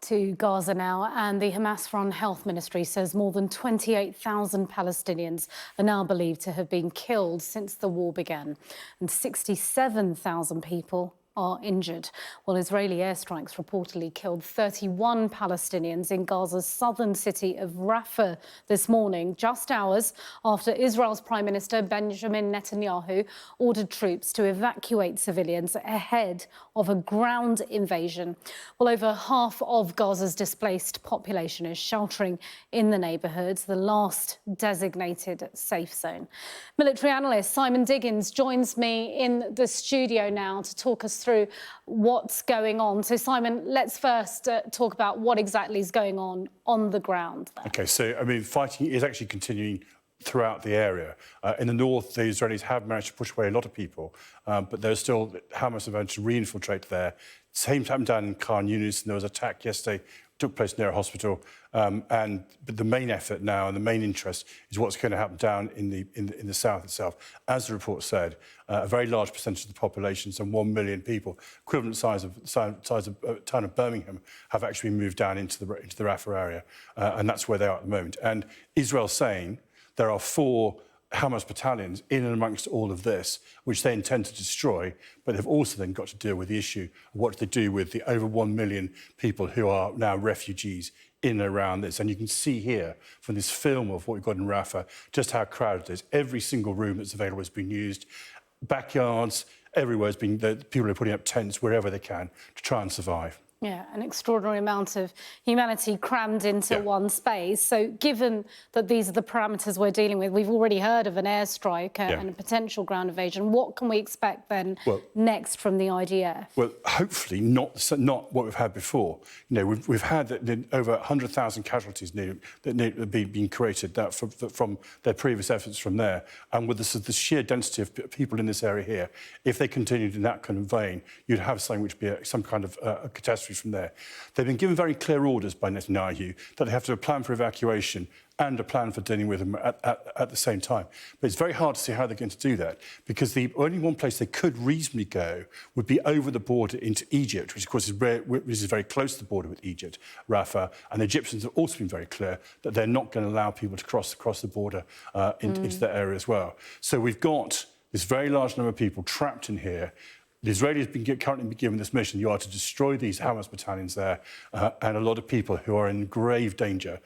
to Gaza now, and the Hamas-run health ministry says more than 28,000 Palestinians are now believed to have been killed since the war began, and 67,000 people are injured. Well, Israeli airstrikes reportedly killed 31 Palestinians in Gaza's southern city of Rafah this morning, just hours after Israel's Prime Minister Benjamin Netanyahu ordered troops to evacuate civilians ahead of a ground invasion. Well, over half of Gaza's displaced population is sheltering in the neighbourhoods, the last designated safe zone. Military analyst Simon Diggins joins me in the studio now to talk us through what's going on. So, Simon, let's first talk about what exactly is going on the ground there. OK, so, I mean, fighting is actually continuing throughout the area. In the north, the Israelis have managed to push away a lot of people, but there's still Hamas have managed to re-infiltrate there. Same happened down in Khan Yunis, and there was an attack yesterday, took place near a hospital. But the main effort now and the main interest is what's going to happen down in the south itself. As the report said, a very large percentage of the population, some 1 million people, equivalent size of town of Birmingham, have actually moved down into the Rafah area, and that's where they are at the moment. And Israel's saying there are 4 Hamas battalions in and amongst all of this, which they intend to destroy, but they've also then got to deal with the issue of what they do with the over 1 million people who are now refugees in and around this. And you can see here from this film of what we've got in Rafah just how crowded it is. Every single room that's available has been used. Backyards, everywhere has been, people are putting up tents wherever they can to try and survive. Yeah, an extraordinary amount of humanity crammed into one space. So given that these are the parameters we're dealing with, we've already heard of an airstrike and a potential ground invasion. What can we expect then next from the IDF? Well, hopefully not what we've had before. You know, we've had over 100,000 casualties being created from their previous efforts from there. And with the sheer density of people in this area here, if they continued in that kind of vein, you'd have something which would be some kind of a catastrophe from there. They've been given very clear orders by Netanyahu that they have to have a plan for evacuation and a plan for dealing with them at the same time. But it's very hard to see how they're going to do that, because the only one place they could reasonably go would be over the border into Egypt, which of course is very close to the border with Egypt, Rafah. And the Egyptians have also been very clear that they're not going to allow people to cross the border into that area as well. So we've got this very large number of people trapped in here. The Israelis have currently been given this mission. You are to destroy these Hamas battalions there, and a lot of people who are in grave danger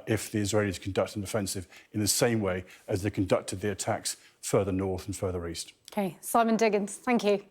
if the Israelis conduct an offensive in the same way as they conducted the attacks further north and further east. OK, Simon Diggins, thank you.